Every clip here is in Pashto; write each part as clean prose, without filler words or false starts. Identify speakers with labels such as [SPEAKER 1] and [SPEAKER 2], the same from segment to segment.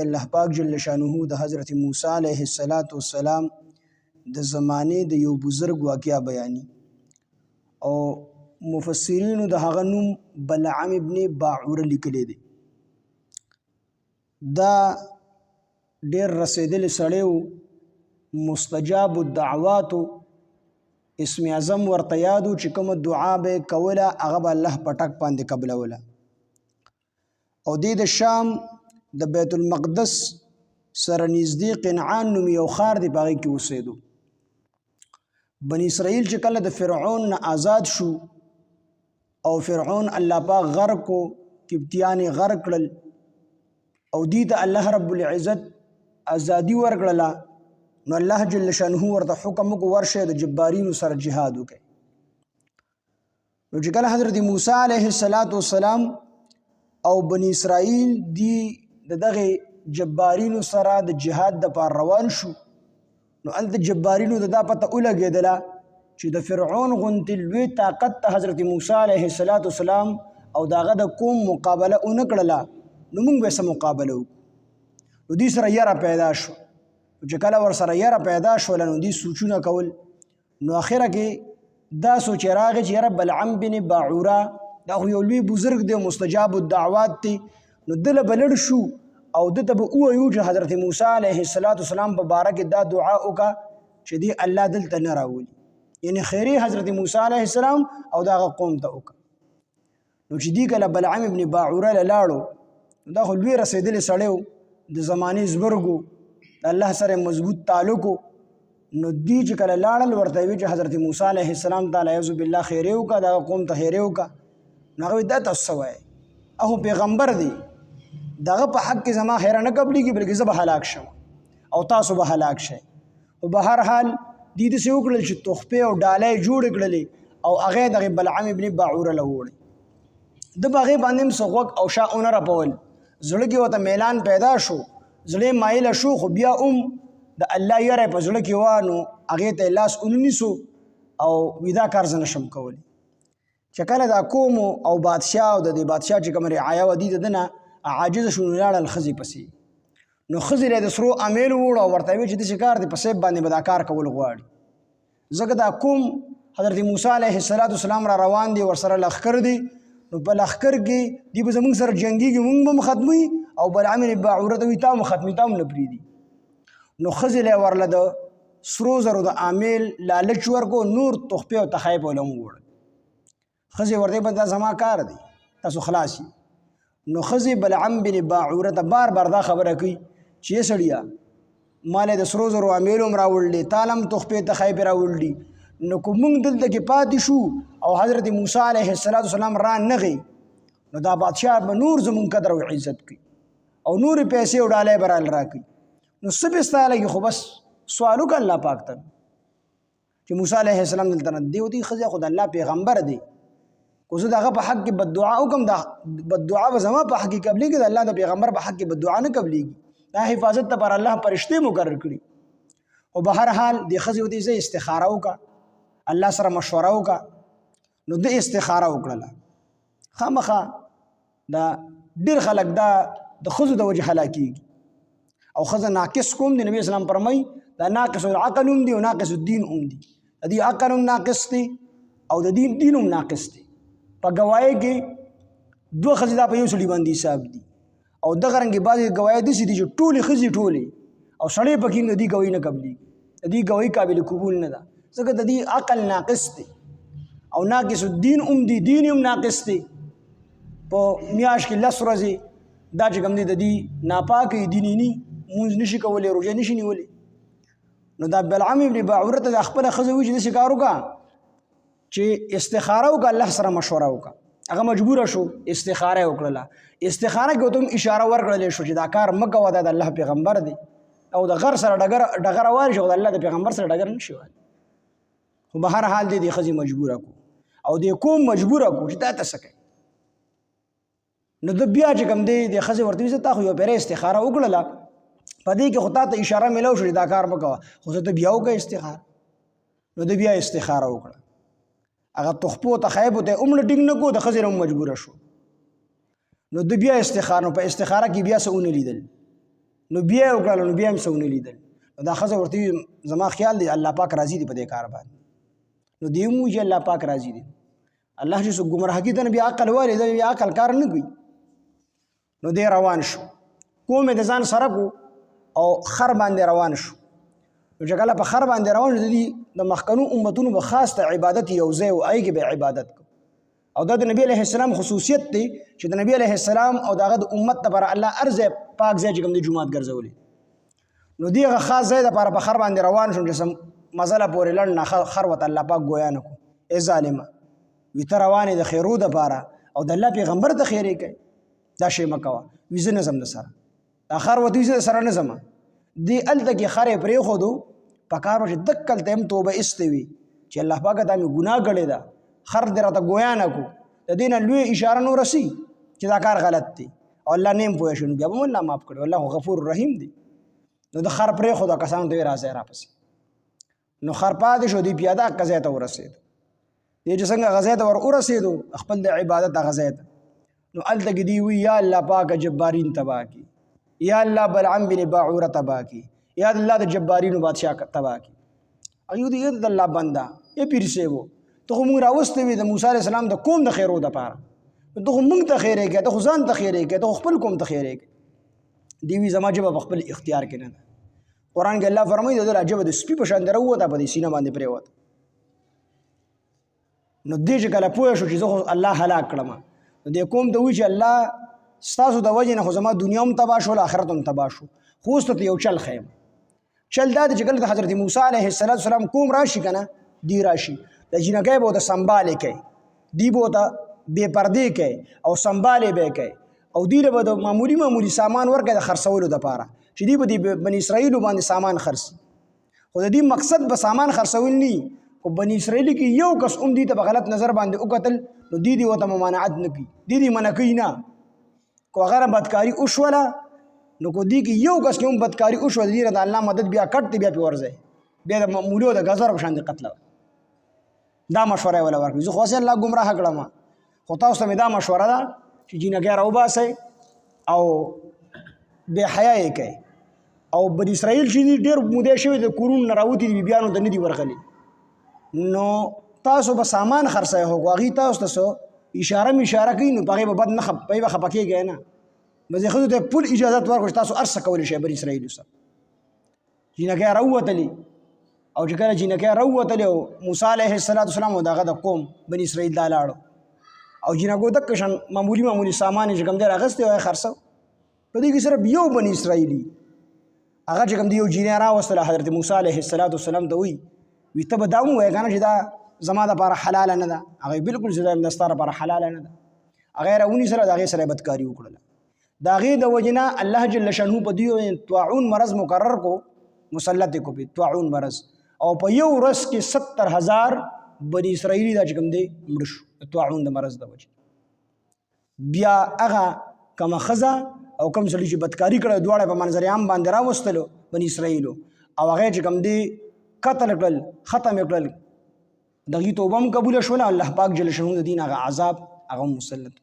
[SPEAKER 1] الله پاک جل شانه د حضرت موسی علیه السلام د زمانه د یو بزرگ واقعیا بیانی او مفسرین د هغه نوم بلعم ابن باعوره لیکلی دی. دا ډیر رسیدلی سړی مستجاب الدعوات اسم اعظم ورته یادو چې کومه دعا به کوله هغه به الله په ټک باندې قبلوله. او د شام د بیت المقدس سره نږدې قنعان نوم یو ښار دی، په هغې کې اوسېدو. بني اسرائیل چې کله د فرعون نه آزاد شو او فرعون الله پاک غرق کو، قبطیان یې غرق کړل او دې ته الله رب العزت ازادي ورکړله، نو الله جل شانه ورته حکم وکړو ورشه د جبارینو سره جهاد وکړئ. نو چې کله حضرت موسی علیه السلام او بني اسرائیل دی دغه جبارینو سره د جهاد د پار روان شو، نو هلته جبارینو د دا پته ولګېدله چې د فرعون غوندې لوی طاقت ته حضرت موسی علیه السلام او د هغه د قوم مقابله ونه کړله، نو موږ به څه مقابله وکړو. نو دوی سره یره پیدا شو. چې کله ورسره یره پیدا شوله نو دوی سوچونه کول. نو اخره کې دا سوچ راغی چې یاره بلعم بن باعوره دا خو یو لوی بزرګ دی، مستجاب الدعوات دی، نو دله به لړ شو او دته به ووایو چې حضرت موسی علیه السلام په باره کې دا دعا وکړه چې دی الله دلته نه راولي، یعنی خیری حضرت موسی علیه السلام او د هغه قوم ته وکړه. نو چې دی کله بلعم ابن باعوره له لاړو، دا خو لوی رسېدلی سړی و، د زمانې زبرګ و، د الله سره مضبوط تعلق و. نو دی چې کله لاړل ورته وی چې حضرت موسی علیه السلام ته اعوذ بالله خیری وکړه، د هغه قوم ته خیری وکړه. نو هغه دا تاسو څه وایئ، هغه پیغمبر دی، دغه په حق کې زما خیره نه قبلېږي بلکې زه به هلاک شم او تاسو به هلاک شئ. خو به هر حال دوی داسې وکړل چې تحفې او ډالۍ جوړې کړلې او هغه دغه بلعم ابن باعوره له ووړې. ده په هغې باندې هم څه غوږ او شا ونه رپول، زړه کې ورته میلان پیدا شو، زړه مایله شو، خو بیا هم د الله یره په زړه کې وه، نو هغې ته یې لاس ونیسو او ویدا کار زه نشم کولی. چې کله دا قوم او بادشاه او د دې بادشاه چې کومه رعایه وه دي د ده نه عاجزه شو، نو لاړل ښځې پسې. نو ښځې له د سرو امیل ووړو او ورته ویل چې داسې کار دی په سیب باندې به دا کار کول غواړي، ځکه دا قوم حضرت موسی علیه السلام را روان دی، ورسره لښکر دی، نو په لښکر کې دوی به زموږ سره جنګېږي، موږ به هم ختموي او بلعم بن باعوره ته وایي تا هم ختموي، تا هم نه پرېږدي. نو ښځې له ورله د سرو زرو د امیل لالچ ورکو، نور تحفې او تحایف له هم ووړل. ښځې ورته به دا زما کار دی، تاسو خلاص یې. نو ښځې بلعم بن باعوره ته بار بار دا خبره کوي چې یې سړیه ما له د سرو زرو امیلو هم راوړلې، تا له هم تحفې تحایف راوړلي، نو که موږ دلته کې پاتې شو او حضرت موسی علیه السلام را نغی، نو دا بادشاه به نور زموږ قدر او عزت کوي او نورې پیسې او ډالۍ به رال راکوي. نو څه به ستا لګي، خو بس سوال وکړه الله پاک ته چې موسی علیه السلام دلته نه دی، ودې ښځه خو د الله پیغمبر دی، خو زه د هغه په حق کې بددعا وکړم، دا بددعا به زما په حق کې قبلېږي، د الله د پیغمبر په حق کې بددعا نه قبلېږي. دا حفاظت لپاره الله فرشتې مقرر کړي. او به هر حال دې ښځې ودې زه استخاره وکړه، الله سره مشوره وکړه. نو ده استخاره وکړله. خامخا دا ډېر خلک دا د ښځو د وجې هلاکېږي او ښځه ناقص قوم دی. نبي اسلام فرمایي دا ناقص العقل هم دي او ناقص الدین هم دي، د دې عقل هم ناقص دی او د دین هم ناقص دی. په ګواهۍ کې دوه ښځې دا په یو سړي باندې حساب دي، او دغه رنګې بعضې ګواهۍ داسې دي چې ټولې ښځې ټولې او سړی پکې هم د دې ګواهي نه قبلېږي، د دې ګواهي قابل قبول نه ده، ځکه د دې عقل ناقص دی او ناقص الدین هم دی، دین هم ناقص دی. په میاشت کې 10 ورځې دا چې کوم دی د دې ناپاکه دیني ني مونځ نشي کولی، روژه نشي نیولی. نو دا بلعم ابن باعوره ته د خپله ښځه وایي چې داسې کار وکړه چې استخاره وکړه، الله سره مشوره وکړه. هغه مجبوره شو، استخاره یې وکړله. استخاره کې ورته هم اشاره ورکړلی شو چې دا کار مه کوه، دا د الله پیغمبر دی او د غر سره ډګره واري شي، خو د الله د پیغمبر سره ډګر نه شي واري. خو به هر حال دې ښځې مجبوره کړو او دې قوم مجبوره کړو چې دا ته څه کوي. نو ده بیا چې کوم دی دې ښځې ورته وایي تا خو یو پیره استخاره وکړله، په دې کې خو تا ته اشاره میلاو شو چې دا کار مه کوه، خو ته بیا وکړه استخاره. نو ده بیا استخاره وکړه، هغه تحفو تحایفو ته هم ټینګ نه کو، د ښځې نه مجبوره شو. نو د بیا استخاره، په استخاره کې بیا څه ونه لیدل، نو بیا یې وکړل نو بیا هم څه ونه لیدل نو دا ښځه ورته وي زما خیال دی الله پاک راضي دی په دې کار باندې نو دی هم وایي چې الله پاک راضي دی الله چې څوک ګمراهګي ته بیا عقل والي دی بیا عقل کار نه کوي نو دی روان شو کوم د ځان سره کو او خر باندې روان شو نو چې کله په خر باندې روان شو د مخکنو امتونو به خاص ته عبادت یو ځای او هغې به عبادت کو او دا د نبی علیه السلام خصوصیت دی چې د نبی علیه السلام او د هغه د امت لپاره الله هر ځای پاک ځای چې کوم دی جومات ګرځولی نو دی هغه خاص ځای دپاره په خر باندې روان شو چې مزله پورې لنډ نه خر ورته الله پاک ګویا نه کړو ای ظالمه وي ته روانې د خیرو دپاره او د الله پیغمبر ته خیرې کوي دا شی مه کوه وي زه نه ځم د سره دا خر ورته وي زه د سره نه ځم دې هلته کې خر یې پرېښودو په کار وه چې دک هلته هم توبه ایستې وي چې الله پاکه دا مې ګناه کړې ده خر دې راته ګویا نه کړو د دې نه لوی اشاره نو رسي چې دا کار غلط دی او الله نه هم پوه شو نو بیا به م الله معاف کړي الله غفور رحیم دی نو د خر پرېښودو کسانو ته یې راځئ راپسې نو خر پاتې شو دی پیاده هغه ځای ته ورسېدو دی چې څنګه هغه ځای ته ور ورسېدو خپل د عبادت هغه ځای ته نو هلته کې دی وی یا الله پاکه جبارین تباه کړي یا الله بلعم بن باعوره تباه کړي یا الله د جبارینو بادشاه تباه کړي ایو دی د الله بنده یې پیر صاحب ته خو موږ راوستې وي د موسی علیه السلام د قوم د خیرو دپاره ته خو موږ ته خیرې کوې ته خو ځان ته خیرې کوې ته خو خپل قوم ته خیرې کوې دی وي زما ژبه په خپل اختیار کې نه ده قرآن کې الله فرمایي د ده را ژبه د سپي په شان راووته په دې سینه باندې پرېوته نو دې چې کله پوه شو چې زه خو الله هلاک کړم نو دې قوم ته وایي چې الله ستاسو د وجې نه خو زما دنیا هم تباه شول آخرت هم تباه شو خو اوس ته یو چل ښیم چل دا دی چې کله د حضرت موسی علیه السلام قوم راشي که نه دی راشي د جینکۍ به ورته سنبالې کوي دی به ورته بې پردې کوي او سنبالې به یې کوي او دی له به د معمولي سامان ورکوي د خرڅولو دپاره چې دی به د بني اسرائیلو باندې سامان خرڅي خو د دې مقصد به سامان خرڅول نه خو بني اسرائیل کې یو کس هم دې ته په غلط نظر باندې وکتل نو دی ورته ممانعت نه کوي دی منع کوي نه کو هغه بدکاري وشوله نو کو دی کې یو کس کې هم بدکاري وشوله دی د الله مدد بیا کټ دی بیا پې ورځي بیا د مولو د ګزر په شان د قتله دا مشوره یې وله ورکړي زه خو هسې الله ګمراه کړم خو تاسو ته مې دا مشوره ده چې جینکۍ راوباسئ او بې حیا یې کوئ او بني اسرائیل چې دي ډېر مودې شوي د کورونو نه راوتي دي بیبیانو ته نه دي ورغلي نو تاسو به سامان خرڅوئ خو هغوی تاسو ته څه اشاره کوي نو په هغې به بد نه هغوی به خفه کېږئ نه بس ښځو ته پول اجازت ورکړو چې تاسو هر څه کولی شئ بني اسرائیلو سره جینکۍ راووتلې او چې کله جینکۍ راووتلې او موسی علیه السلام او د هغه د قوم بني اسرائیل دا لاړو او جینکو دک شان معمولی سامان چې کوم دی راغستی او خرڅو په دې کې صرف یو بني اسرائیلي هغه چې کوم دی یو جینۍ راوستله حضرت موسی علیه السلام ته وي ته به دا هم وایې که نه چې دا زما دپاره حلاله نه ده هغې بلکل چې دا د ستا دپاره حلاله نه ده هغې یې راونیسله د هغې سره یې بدکاري وکړله د هغې د وجې نه الله جل شانهو په دوی طاعون مرض مقرر کو مسلط یې کو پې طاعون مرض او په یو ورځ کې 70,000 بني اسرائیلي دا چې کوم دی مړه شو د طاعون د مرض د وجې بیا هغه کومه ښځه او کوم سړي چې بدکاري کړی دواړه په منظر عام باندې راوستلو بني اسرائیلو او هغې چې کوم دی قتل کړل ختم یې کړل د هغې توبه هم قبوله شوله الله پاک جل شانهو د دین هغه عذاب هغه هم مسلط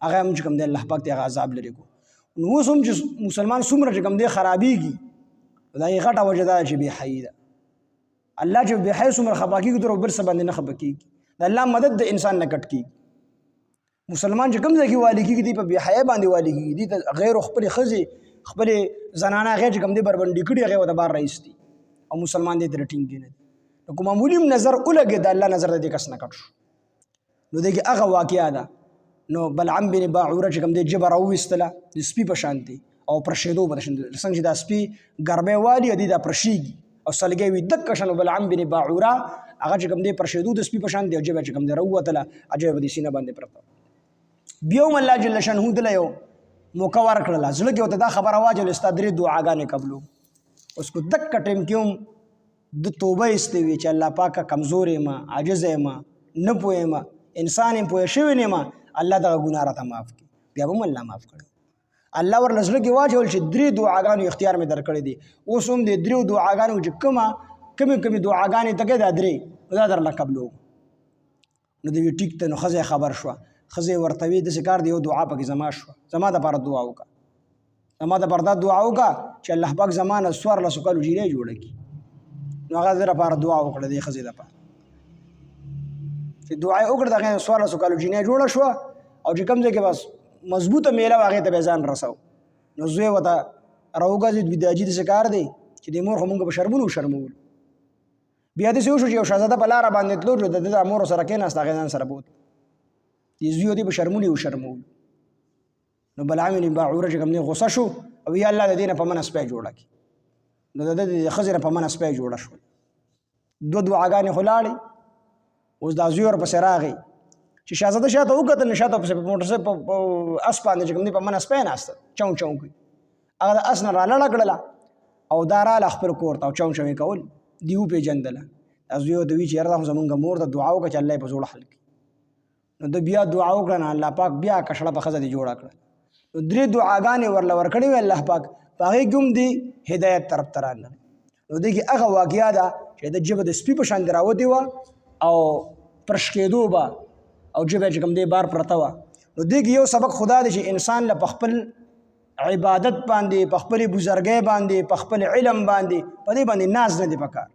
[SPEAKER 1] هغه هم چې کوم دی الله پاک ته هغه عذاب لرې کړو نو اوس هم چې مسلمان څومره چې کوم دی خرابېږي د هغې غټه وجه دا ده چې بې حیي ده الله چې بې حیي څومره خفه کېږي تر بل څه باندې نه خفه کېږي د الله مدد د انسان نه کټ کېږي مسلمان چې کوم ځای کې والي کېږي دی په بې حیه باندې والي کېږي دی ته غیر خپلې ښځې خپلې زنانه هغې چې کوم دی بربنډې کړي هغې ورته بار راایستي او مسلمان دی ترې ټینګ نه دی نو که معمولي نظر ولګېد د الله نظر د دې کس نه کټ شو نو دی کې هغه واقعه ده نو بلعم بن باعوره چې کوم دی ژبه راوویستله د سپي په شانتې او پرشېدو په شان څنګه چې دا سپي ګربۍ والي دی دا پرشېږي او سلګۍ وي دک شان بلعم بن باعوره هغه چې کوم دی پرشېدو د سپي په شان دی او ژبه چې کوم دی راووتله هغه په دې سینه باندې پرته بیا هم الله جل شانهو دله یو موقع ورکړله زړه کې ورته دا خبره واچوله ستا 3 دعاګانې قبلو اوس کو دک ټیم کې هم د توبه ایستې وي چې الله پاکه کمزور یم عاجز یم نه پوهیم انسان یم پوه شوی نه یم الله دغه ګناه راته معاف کړي بیا به هم الله معاف کړي الله ورله زړه کې واچول چې 3 دعاګانو اختیار مې درکړی دی اوس هم د 3 دعاګانو چې کومې دعاګانې ته کې دا 3 دا درله قبلو نو دوی ټیک ته نو ښځه خبر شوه ښځې ورته وي داسې کار دی یو دعا پکې زما شوه زما دپاره دعا وکړه زما د پردا دعا وکړه چې الله پاک زمانه 1400 کالو جینۍ جوړه کړي نو هغه زه لپاره دعا وکړه دې ښځې لپاره چې دعا یې وکړه دغه 1400 کالو جینۍ جوړه شوه او چې کوم ځای کې بس مضبوطه میله وه هغې ته به یې ځان رسو نو زوی ورته راوګرځېد وي دا جي داسې کار دی چې د مور خو مونږ په شرمونو وشرمولو بیا داسې وشو چې یو شهزاده په لاره باندې تلو د ده د مور سره کېناست هغې ځان سره بوت دې زوی دې په شرمونې وشرمولو نو بلعام بن باعوره چې کوم دی غوسه شو او یا الله د دې نه په منه سپی جوړه کړي نو د ده د ښځې نه په منه سپی جوړه شول دوه دعاګانې خو لاړې اوس دا زوی ورپسې راغی چې شهزاده شاته وکتل نو شاته پسې په موټرسایکل په اس باندې چې کوم دی په منه سپی ناسته چون چون کوي هغه د اس نه رالړه کړله او دا راله خپل کور ته او چون چون یې کول دې وپېژندله دا زوی ورته وي چې یاره دا خو زمونږ مور ته دعا وکړه چې الله یې په زوړه حل کړي نو ده بیا دعا وکړه نه الله پاک بیا کشړه په ښځه دې جوړه کړه نو 3 دعاګانې ورله ورکړې وې الله پاک په هغې کې هم دې هدایت طرف ته رانغی نو دې کې هغه واقعه ده چې د ژبه د سپي په شان دې راوتې وه او پرشکېدو به او ژبه چې کوم دی بار پرته وه نو دې کې یو سبق خدا دی چې انسان له په خپل عبادت باندې په خپل بزرګۍ باندې په خپل علم باندې په دې باندې ناز نه دی پکار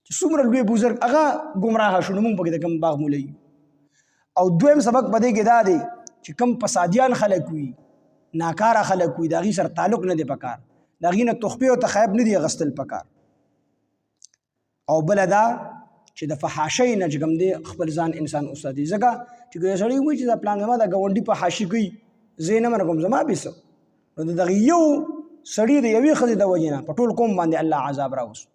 [SPEAKER 1] چې څومره لوی بزرګ هغه ګمراه شو نو موږ پکې د کوم باغ مولی او دویم سبق په دې کې دا دی چې کوم فسادیان خلک وي ناکاره خلک وي د هغې سره تعلق نه دی پکار د هغې نه تخفې او تخایب نه دی اخیستل پکار او بله دا چې د فحاشۍ نه چې کوم دی خپل ځان انسان وساتي ځکه چې که یو سړی وایي چې دا پلان زما د ګاونډي په حاشي کوي زه یې نه منع کوم زما بېڅه نو د دغه یو سړي د یوې ښځې د وجې نه په ټول قوم باندې الله عذاب راوست